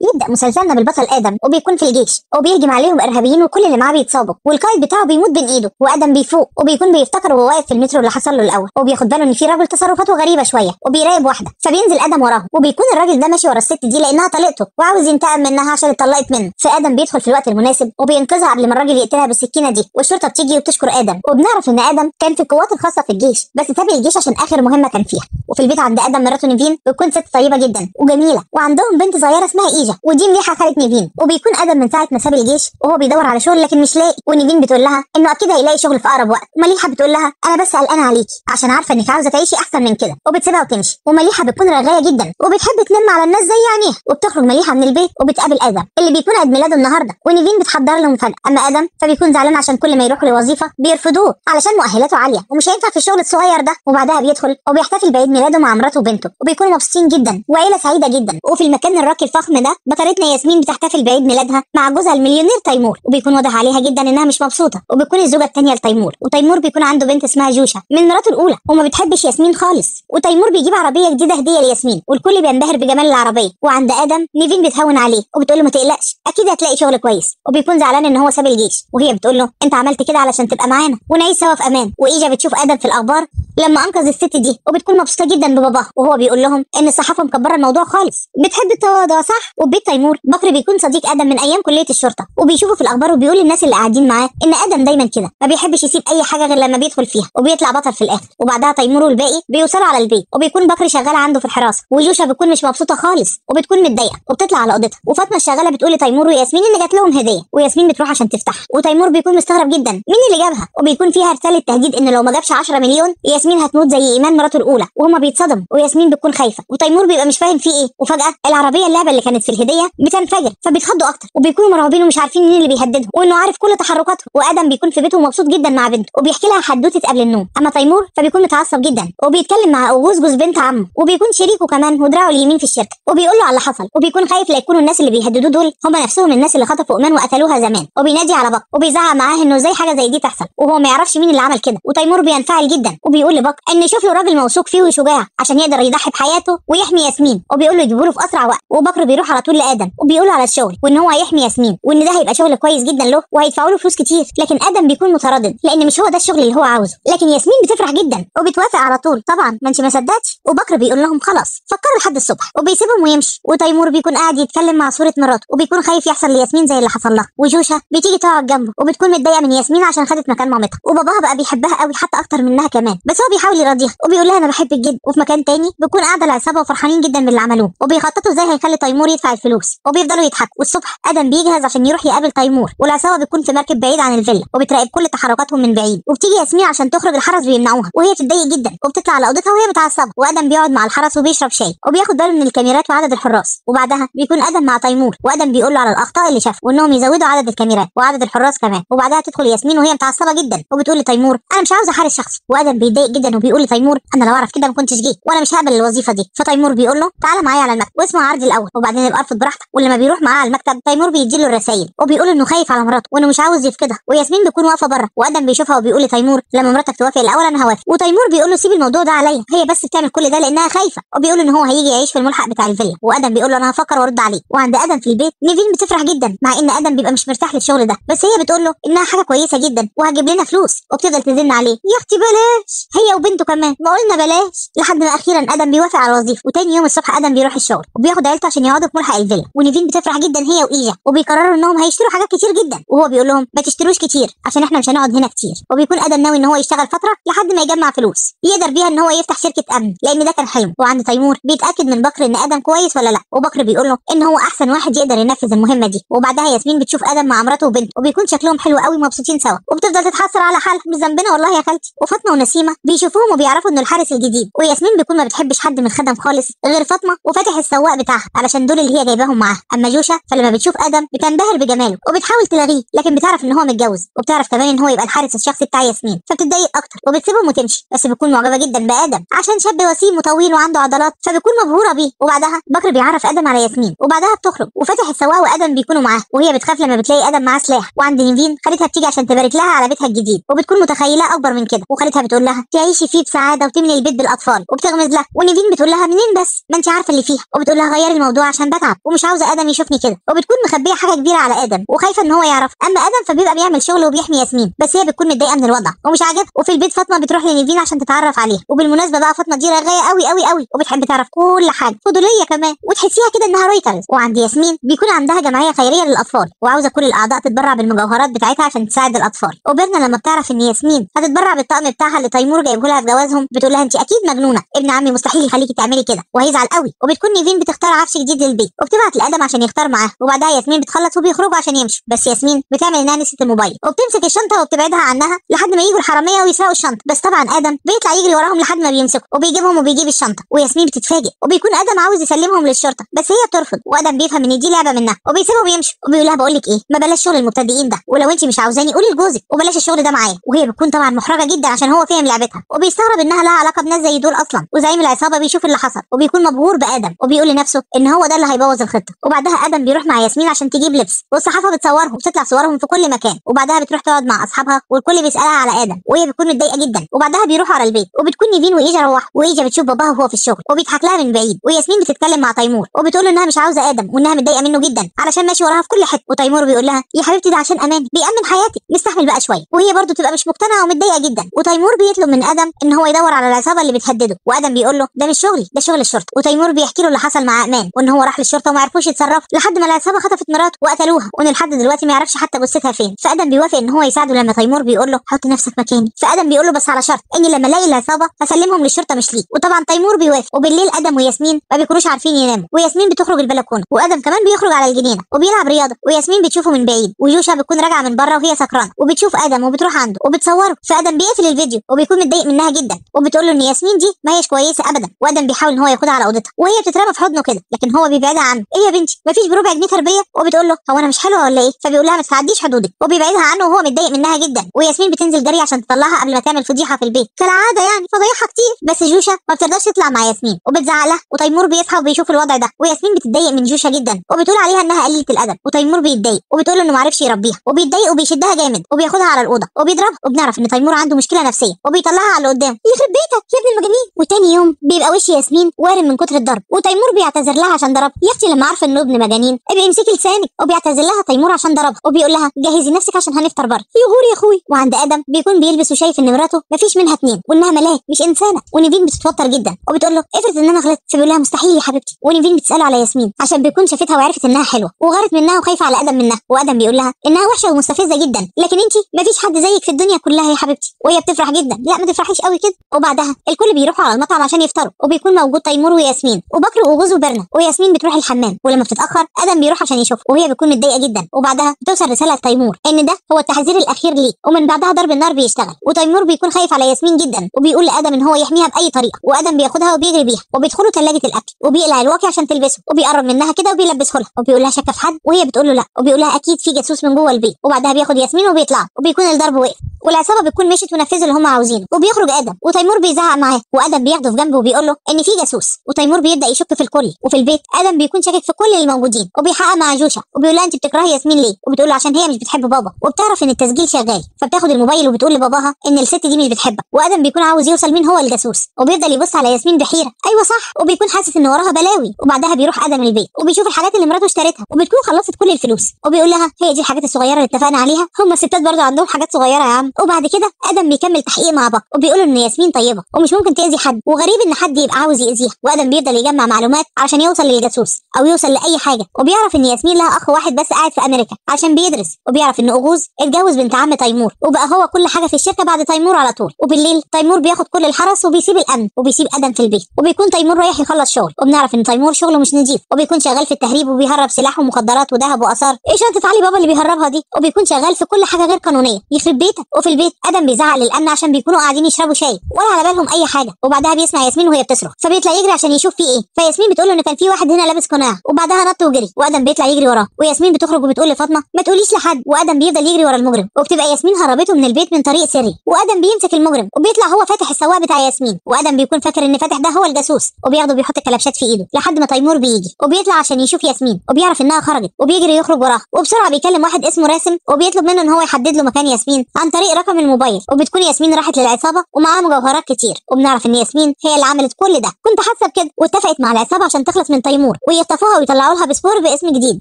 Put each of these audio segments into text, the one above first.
يبدأ مسلسلنا بالبطل آدم وبيكون في الجيش وبيهجم عليهم إرهابيين وكل اللي معاه بيتصابوا والقائد بتاعه بيموت بين إيده وآدم بيفوق وبيكون بيفتكر وهو واقف في المترو اللي حصل له الأول وبياخد باله إن في راجل تصرفاته غريبة شوية وبيراقب واحدة فبينزل آدم وراهم وبيكون الراجل ده ماشي ورا الست دي لأنها طلقته وعاوز ينتقم منها عشان اتطلقت منه فآدم بيدخل في الوقت المناسب وبينقذها قبل ما الراجل يقتلها بالسكينة دي والشرطة بتيجي وبتشكر آدم وبنعرف إن آدم كان في القوات الخاصة في الجيش بس ساب الجيش عشان آخر مهمة كان فيها وفي البيت عند آدم مراته نيفين بتكون ست طيبة جدا وجميلة وعندهم بنت صغيرة اسمها إيجا ودي مليحة خالة نيفين وبيكون آدم من ساعة ما ساب الجيش وهو بيدور على شغل لكن مش لاقي ونيفين بتقول لها إنه أكيد هيلاقي شغل في أقرب وقت ومليحة بتقول لها أنا بس قلقانة عليكي عشان عارفة إنك عاوزة تعيشي أحسن من كده وبتسيبها وتمشي ومليحة بتكون رغاية جدا وبتحب تنم على الناس زي عينيها وبتخرج مليحة من البيت وبتقابل آدم اللي بيكون عيد ميلاده النهارده ونيفين بتحضر له مفاجأة أما آدم فبيكون زعلان عشان كل ما يروح لوظيفة بيرفضوه علشان مؤهلاته عالية ومش هينفع في الشغل الصغير ده وبعدها بيدخل وبيحتفل بعيد ميلاده مع مراته وبنته وبيكونوا مبسوطين جدا وعيلة سعيدة جدا وفي المكان الراقي الفخم ده بطلتنا ياسمين بتحتفل بعيد ميلادها مع جوزها المليونير تيمور وبيكون واضح عليها جدا انها مش مبسوطة وبتكون الزوجة الثانية لتيمور وتيمور بيكون عنده بنت اسمها جوشة من مراته الأولى وما بتحبش ياسمين خالص وتيمور بيجيب عربية جديدة هدية لياسمين والكل بينبهر بجمال العربية وعند آدم نيفين بتهون عليه وبتقول له ما تقلقش اكيد هتلاقي شغل كويس وبيكون زعلان ان هو ساب الجيش وهي بتقول له انت عملت كده علشان تبقى معانا ونعيش سوا في امان وايجا بتشوف آدم في الاخبار لما انقذ الست دي وبتكون مبسوطه جدا بباباها وهو بيقول لهم ان الصحافه مكبره الموضوع خالص بتحب التواضع صح وبيت تيمور بكر بيكون صديق آدم من ايام كليه الشرطه وبيشوفه في الاخبار وبيقول للناس اللي قاعدين معاه ان آدم دايما كده ما بيحبش يسيب اي حاجه غير لما بيدخل فيها وبيطلع بطل في الاخر وبعدها تيمور والباقي بيوصلوا على البيت وبيكون بكر شغال عنده في الحراسه وجوشه بتكون مش مبسوطه خالص وبتكون متضايقه وبتطلع على اوضتها وفاطمه الشغاله بتقول لتيمور وياسمين ان جات لهم هديه وياسمين بتروح عشان تفتحها وتيمور بيكون مستغرب جدا مين اللي جابها وبيكون فيها رساله تهديد ان لو ما جابش 10 مليون ياسمين هتموت زي ايمان مراته الاولى وهما بيتصدموا وياسمين بتكون خايفه وتيمور بيبقى مش فاهم في ايه وفجاه العربيه اللعبه اللي كانت في الهديه بتنفجر فبيتخضوا اكتر وبيكونوا مرعوبين ومش عارفين مين اللي بيهددهم وانه عارف كل تحركاتهم وآدم بيكون في بيته مبسوط جدا مع بنته وبيحكي لها حدوته قبل النوم اما تيمور فبيكون متعصب جدا وبيتكلم مع جوز بنت عمه وبيكون شريكه كمان ودراعه اليمين في الشركه وبيقول له على اللي حصل وبيكون خايف لا يكونوا الناس اللي بيهددوه دول هم نفسهم الناس اللي خطفوا ايمان وقتلوها زمان وبينادي على بكر وبيزعق معاه انه ازاي حاجه زي دي تحصل وهو ما يعرفش مين اللي عمل كده وتيمور بينفعل جدا وبيقول لبكر ان يشوف له راجل موثوق فيه وشجاع عشان يقدر يضحي بحياته ويحمي ياسمين وبيقول له يجيبوا له في اسرع وقت وبكر بيروح على طول لآدم وبيقول له على الشغل وان هو هيحمي ياسمين وان ده هيبقى شغل كويس جدا له وهيدفعوا له فلوس كتير لكن آدم بيكون متردد لان مش هو ده الشغل اللي هو عاوزه لكن ياسمين بتفرح جدا وبتوافق على طول طبعا ما انت ما صدقتش وبكر بيقول لهم خلاص فكروا لحد الصبح وبيسيبهم ويمشي وتيمور بيكون قاعد يتكلم مع صورة مراته وبيكون خايف يحصل لياسمين زي اللي حصل لها وجوشة بتيجي تقعد جنبه وبتكون متضايقه من ياسمين عشان خدت مكان مامتها وباباها بقى بيحبها قوي حتى اكتر منها كمان بس هو بيحاول يراضيها وبيقول لها انا بحبك جدا وفي مكان تاني بيكون قاعده العصابه وفرحانين جدا باللي عملوه وبيخططوا ازاي هيخلي تيمور يدفع الفلوس وبيفضلوا يضحكوا والصبح آدم بيجهز عشان يروح يقابل تيمور والعصابه بتكون في مركب بعيد عن الفيلا وبتراقب كل تحركاتهم من بعيد وبتيجي ياسمين عشان تخرج الحرس بيمنعوها وهي بتتضايق جدا وبتطلع على اوضتها وهي متعصبه وآدم بيقعد مع الحرس وبيشرب شاي وبياخد باله من الكاميرات وعدد الحراس وبعدها بيكون آدم مع تيمور وآدم بيقول له على الاخطاء اللي شافها وانهم يزودوا عدد الكاميرات وعدد الحراس كمان وبعدها تدخل ياسمين وهي متعصبه جدا وبتقول لتيمور انا مش عاوزه حارس شخصي وآدم بيتضايق جدا وبيقول لتيمور انا لو اعرف كده ما كنتش جيت وانا مش هقبل الوظيفه دي فتيمور بيقول له تعالى معايا على المكتب واسمع عرضي الاول وبعدين يبقى ارفض براحتك ولما بيروح معاه على المكتب تيمور بيديله الرسائل وبيقول انه خايف على مراته وانه مش عاوز يفقدها وياسمين بتكون واقفه بره وآدم بيشوفها وبيقول لتيمور لما مراتك توافق الاول انا هوافق وتيمور بيقول له سيب الموضوع ده عليا هي بس بتعمل كل ده لانها خايفه وبيقول ان هو هيجي يعيش في الملحق بتاع الفيلا وآدم بيقول له انا هفكر وارد عليه وعند آدم في البيت نيفين بتفرح جدا مع ان آدم بيبقى مش مرتاح للشغل ده بس هي بتقول له انها حاجه كويسه جدا وهتجيب لنا فلوس وبتفضل تزن عليه يا اختي بلاش هي وبنته كمان ما قلنا بلاش لحد ما اخيرا آدم بيوافق على الوظيفه وتاني يوم الصبح آدم بيروح الشغل وبياخد عيلته عشان يقعدوا في ملحق الفيلا ونيفين بتفرح جدا هي وإيجا وبيقرروا انهم هيشتروا حاجات كتير جدا وهو بيقول لهم ما تشتروش كتير عشان احنا مش هنقعد هنا كتير وبيكون آدم ناوي ان هو يشتغل فتره لحد ما يجمع فلوس يقدر بيها ان هو يفتح شركه امن لان ده كان حلمه وعند تيمور بيتاكد من بكر ان آدم كويس ولا لا وبكر بيقول له ان هو احسن واحد يقدر ينفذ المهمه دي وبعدها ياسمين بتشوف آدم مع مراته وبنته وبيكون شكلهم حلو قوي مبسوطين سوا وبتفضل تتحسر على حالها مش ذنبنا والله يا خالتي وفاطمه ونسيمه بيشوفوهم وبيعرفوا انه الحارس الجديد وياسمين بيكون ما بتحبش حد من الخدم خالص غير فاطمه وفاتح السواق بتاعها علشان دول اللي هي جايباهم معاها اما جوشه فلما بتشوف آدم بتنبهر بجماله وبتحاول تلاغيه لكن بتعرف ان هو متجوز وبتعرف كمان ان هو يبقى الحارس الشخصي بتاع ياسمين فبتتضايق اكتر وبتسيبهم وتمشي بس بتكون معجبه جدا بآدم عشان شاب وسيم وطويل وعنده عضلات فبتكون مبهوره بيه وبعدها بكر بيعرف آدم على ياسمين وبعدها بتخرج وفاتح السواق وآدم بيكونوا معاه وهي بتخاف لما بتلاقي آدم معاه سلاح وعند نيفين خالتها بتيجي عشان تبارك لها على بيتها الجديد وبتكون متخيله اكبر من كده وخالتها بتقول لها تعيشي فيه بسعاده وتملي البيت بالاطفال وبتغمز لها ونيفين بتقول لها منين بس ما انت عارفه اللي فيها وبتقول لها غيري الموضوع عشان بتعب تعب ومش عاوزه ادم يشوفني كده، وبتكون مخبيه حاجه كبيره على ادم وخايفه ان هو يعرف. اما ادم فبيبقى بيعمل شغل وبيحمي ياسمين، بس هي بتكون متضايقه من الوضع ومش عاجبها. وفي البيت فاطمه بتروح لنيفين عشان تتعرف عليها. وبالمناسبه بقى فاطمه دي رغايه قوي قوي قوي وبتحب تعرف كل حاجه، فضوليه كمان، وتحسيها كده انها رويترز. وعند ياسمين بيكون عندها جمعيه خيريه للاطفال وعاوزه كل الاعضاء تتبرع بالمجوهرات بتاعتها عشان تساعد الاطفال. وبيرنا لما بتعرف ان ياسمين هتتبرع بالطقم بتاعها اللي تيمور جايبه لها في جوازهم بتقول لها انت اكيد مجنونه، ابن عمي مستحيل يخليكي تعملي كده وهيزعل قوي. وبتكون نيفين بتختار عفش جديد للبيت وبتبعت لادم عشان يختار معاه. وبعدها ياسمين بتخلص وبيخرجوا عشان يمشوا، بس ياسمين بتعمل انها نسيت الموبايل وبتمسك الشنطه وبتبعدها عنها لحد ما يجوا الحراميه ويسرقوا الشنطه. بس طبعا ادم بيطلع يجري وراهم لحد ما بيمسكوا وبيجيبهم وبيجيب الشنطه. وياسمين بتتفاجئ وبيكون ادم عاوز يسلمهم للشرطه بس هي بترفض. وادم بيفهم ان دي لعبه منها وبيسيبهم يمشوا وبيقول لها بقول لك ايه، ما بلاش شغل المبتدئين ده، ولو انت مش عاوزاني قولي لجوزك وبلاش الشغل ده معايا. وهي بتكون طبعا محرجه جدا عشان هو فهم لعبتها وبيستغرب انها لها علاقه بناس زي دول اصلا. وزعيم العصابه بيشوف اللي حصل وبيكون مبهور بادم وبيقول لنفسه ان هو ده اللي هيبوظ الخطه. وبعدها ادم بيروح مع ياسمين عشان تجيب لبس والصحافه بتصورهم وبتطلع صورهم في كل مكان. وبعدها بتروح تقعد مع اصحابها والكل بيسالها على ادم وهي بتكون متضايقه جدا. وبعدها بيروحوا على البيت وبتكون نيفين وايجا روحوا، وايجا بتشوف باباها وهو في الشغل وبيضحك لها من بعيد. وياسمين بتتكلم مع تيمور وبتقول له انها مش عاوزه ادم وانها متضايقه منه جدا علشان ماشي وراها في كل حته. وتيمور بيقول لها يا حبيبتي ده عشان امان، بيأمن حياتك، نستحمل بقى شويه. وهي برضه تبقى مش مقتنعه ومتضايقه جدا. وتيمور بيطلب من ادم ان هو يدور على العصابه اللي بتهدده، وادم بيقول له ده مش شغلي، ده شغل الشرطه. وتيمور بيحكي له اللي حصل مع امان وان هو راح للشرطه وما عرفوش يتصرفوا لحد ما العصابه خطفت مراته وقتلوها وان لحد دلوقتي ما يعرفش حتى جثتها فين. فادم بيوافق ان هو يساعده لما تيمور بيقول له حط نفسك مكاني. فادم بيقول له بس على شرط اني لما الاقي العصابه هسلمهم للشرطه مش ليك. وطبعا تيمور بيوافق. وبالليل ادم وياسمين ما بيكونوش عارفين يناموا، وياسمين بتخرج البلكونه وادم كمان بيخرج على الجنينه وبيلعب رياضه. وياسمين بتشوفه من بعيد وجوشا بتكون راجعه من بره وهي سكرانه وبتشوف ادم وبتروح عنده وبتصوره. فادم بيقفل الفيديو وبيكون متضايق منها جدا وبتقول له ان ياسمين دي ما هيش كويسه ابدا. وادم بيحاول ان هو ياخدها على اوضتها وهي بتترمى في حضنه كده لكن هو بيبعدها عنه. ايه يا بنتي مفيش بربع جنيه تربيه؟ وبتقول له هو انا مش حلوه ولا ايه؟ فبيقول لها ما تتعديش حدودك وبيبعدها عنه وهو متضايق منها جدا. وياسمين بتنزل جري عشان تطلعها قبل ما تعمل فضيحه في البيت كالعاده يعني، فضيحه كتير. بس جوشا ما بتقدرش تطلع مع ياسمين وبتزعق لها. وتيمور بيصحى وبيشوف الوضع ده وياسمين بتتضايق من جوشا جدا وبتقول عليها انها قليله الادب. وتيمور بيتضايق وبتقول له انه ما عرفش يربيها وبيتضايق وبيشدها جامد وبياخدها على الاوضه وبيضربها. وبنعرف ان تيمور عنده مشكله نفسيه وبيطلعها على قدام يخرب بيتك يا ابن المجانين. وتاني يوم بيبقى وش ياسمين وارم من كتر الضرب وتيمور بيعتذر لها عشان ضربها. يا اختي لما عارفه انه ابن مجانين ابقي امسكي لسانك. وبيعتذر لها تيمور عشان ضربها وبيقول لها جهزي نفسك عشان هنفطر بره. يغور يا اخوي. وعند ادم بيكون بيلبس وشايف ان مراته مفيش منها اتنين وانها ملاك مش انسانه. ونيفين بتتوتر جدا وبتقول له افرض ان انا غلطت. فبيقول لها مستحيل يا حبيبتي. ونيفين بتساله على ياسمين عشان بيكون شافتها وعرفت انها حلوه وغارت منها وخايفه على ادم منها. وادم بيقول لها انها وحشه ومستفزه جدا لكن انت مفيش حد زيك في الدنيا كلها يا حبيبتي. وهي بتفرح جدا لا ما تفرحيش قوي كده. وبعدها الكل بيروحوا على المطعم عشان يفطروا وبيكون موجود تيمور وياسمين وبكر وغوز وبرنا. وياسمين بتروح الحمام ولما بتتاخر ادم بيروح عشان يشوفها وهي بتكون متضايقه جدا. وبعدها بتوصل رساله لتيمور ان ده هو التحذير الاخير ليه ومن بعدها ضرب النار بيشتغل. وتيمور بيكون خايف على ياسمين جدا وبيقول لادم ان هو يحميها باي طريقه. وادم بياخدها وبيجري بيها وبيدخلوا ثلاجه الاكل وبيقلع الواقي عشان تلبسه وبيقرب منها كده وبيلبسه لها وبيقول لها شاكه في حد وهي بتقول له لا وبيقول لها اكيد في جاسوس من جوه البيت. وبعدها بياخد ياسمين وبيطلع وبيكون الضرب وقف والعصابه بتكون مشيت ونفذوا اللي هم عاوزينه. وبيخرج ادم وتيمور بيزعق معاه وادم بياخده في جنبه وبيقول له ان في جاسوس. وتيمور بيبدا يشك في الكل. وفي البيت ادم بيكون شاكك في كل الموجودين وبيحقق مع جوشا وبيقول لها انت بتكرهي ياسمين ليه؟ وبتقول له عشان هي مش بتحب بابا وبتعرف ان التسجيل شغال فبتاخد الموبايل وبتقول لباباها ان الست دي مش بتحبك. وادم بيكون عاوز يوصل مين هو الجاسوس وبيفضل يبص على ياسمين بحيره. ايوه صح. وبيكون حاسس ان وراها بلاوي. وبعدها بيروح ادم البيت وبيشوف الحاجات اللي مراته اشترتها وبتكون خلصت كل الفلوس وبيقول لها هي دي الحاجات الصغيره اللي اتفقنا عليها. هم الستات برضه عندهم حاجات صغيره يا عم. وبعد كده ادم بيكمل تحقيق مع بابا وبيقولوا ان ياسمين طيبه ومش ممكن تاذي حد وغريب ان حد يبقى عاوز ياذيها. وادم بيفضل يجمع معلومات عشان يوصل للجاسوس او يوصل لاي حاجه. وبيعرف ان ياسمين لها اخ واحد بس قاعد في امريكا عشان بيدرس. وبيعرف ان اغوز اتجوز بنت عم تيمور وبقى هو كل حاجه في الشركه بعد تيمور على طول. وبالليل تيمور بياخد كل الحرس وبيسيب الامن وبيسيب ادم في البيت وبيكون تيمور رايح يخلص شغل. وبنعرف ان تيمور شغله مش نظيف وبيكون شغال في التهريب وبيهرب سلاح ومخدرات وذهب واثار. ايه شنطه علي بابا اللي بيهربها دي؟ وبيكون شغال في كل حاجه غير قانونيه يخرب بيتك. وفي البيت ادم بيزعق للامن عشان بيكونوا قاعدين يشربوا شاي ولا على بالهم اي حاجه. وبعدها بيسمع ياسمين وهي بتصرخ فبيطلع يجري عشان يشوف في ايه. فياسمين بتقول له ان كان في واحد هنا لابس قناع وبعدها نط وجري وادم بيطلع يجري وراه. وياسمين بتخرج وبتقول لفاطمه ما تقوليش لحد. وادم بيفضل يجري ورا المجرم وبتبقى ياسمين هربته من البيت من طريق سري. وادم بيمسك المجرم وبيطلع هو فاتح السواق بتاع ياسمين. وادم بيكون فاكر ان فاتح ده هو الجاسوس وبياخده بيحط الكلبشات في ايده لحد ما تيمور بيجي وبيطلع عشان يشوف ياسمين وبيعرف انها خرجت وبيجري يخرج وراها. وبسرعه بيكلم واحد اسمه راسم وبيطلب منه ان هو يحدد له مكان ياسمين عن طريق رقم الموبايل. وبتكون ياسمين راحت للعصابه ومعاها مجوهرات كتير. وبنعرف ان ياسمين هي اللي عملت كل ده. كنت حاسه بكده واتفقت مع العصابه عشان تخلص من تيمور ويخطفوها ويطلعوا لها باسبور باسم جديد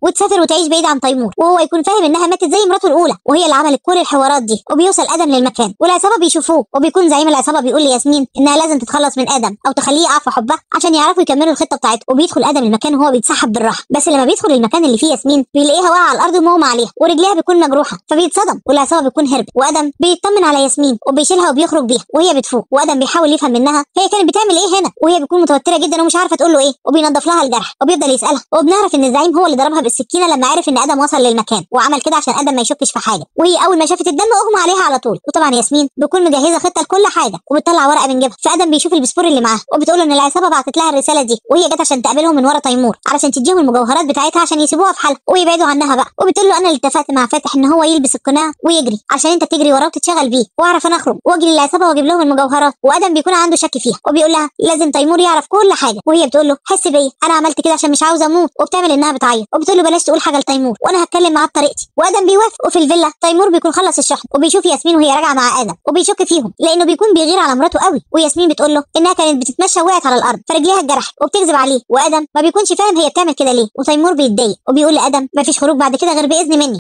وتسافر وتعيش بعيد عن تيمور، وهو يكون فاهم انها ماتت زي مراته الاولى وهي اللي عملت كل الحوارات دي. وبيوصل ادم للمكان والعصابه بيشوفوه، وبيكون زعيم العصابه بيقول لياسمين انها لازم تتخلص من ادم او تخليه يقع في حبها عشان يعرفوا يكملوا الخطه بتاعتهم. وبيدخل ادم المكان وهو بيتسحب بالراحه، بس لما بيدخل المكان اللي فيه ياسمين بيلاقيها واقعه على الارض ومغمى عليها ورجليها بتكون مجروحه، فبيتصدم والعصابه بتكون هربت. وادم بيطمن على ياسمين وبيشيلها وبيخرج بيها وهي بتفوق، وادم بيحاول يفهم منها هي كانت بتعمل ايه هنا، وهي بتكون متوتره جدا ومش عارفه تقول له ايه، وبينضف لها الجرح وبيفضل يسالها. وبنعرف ان الزعيم هو اللي ضربها بالسكينه لما عرف ان ادم وصل للمكان، وعمل كده عشان ادم ما يشكش في حاجه. وهي اول ما شافت الدم اغمى عليها على طول. وطبعا ياسمين بتكون مجهزه خطه لكل حاجه وبتطلع ورقه من جيبها، فادم بيشوف الباسبور اللي معاها وبتقول له ان العصابه بعتت لها الرساله دي وهي جت عشان تقابلهم من ورا تيمور علشان تديهم المجوهرات بتاعتها عشان يسيبوها في حالها ويبعدوا عنها بقى. وبتقول له انا اللي اتفقت مع فاتح ان هو يلبس القناع ويجري عشان انت تجري وراه وتتشغل بيه، واعرف انا اخرج واجري للعصابه واجيب لهم المجوهرات. وادم بيكون عنده شك فيها وبيقول لها لازم تيمور يعرف كل حاجه، وهي بتقول له حس بيا انا عملت كده عشان مش عاوزه اموت، وبتعمل انها بتعيط وبتقول له بلاش تقول حاجه لتيمور وانا هتكلم معاه بطريقتي. وادم بيوافق. وفي الفيلا تيمور بيكون خلص الشحن وبيشوف ياسمين وهي راجعه مع ادم وبيشك فيهم لانه بيكون بيغير على مراته قوي. وياسمين بتقول له انها كانت بتتمشى وقعت على الارض فرجليها اتجرحت وبتكذب عليه، وادم ما بيكونش فاهم هي بتعمل كده ليه. وتيمور بيتضايق وبيقول لادم مفيش خروج بعد كده غير باذن مني.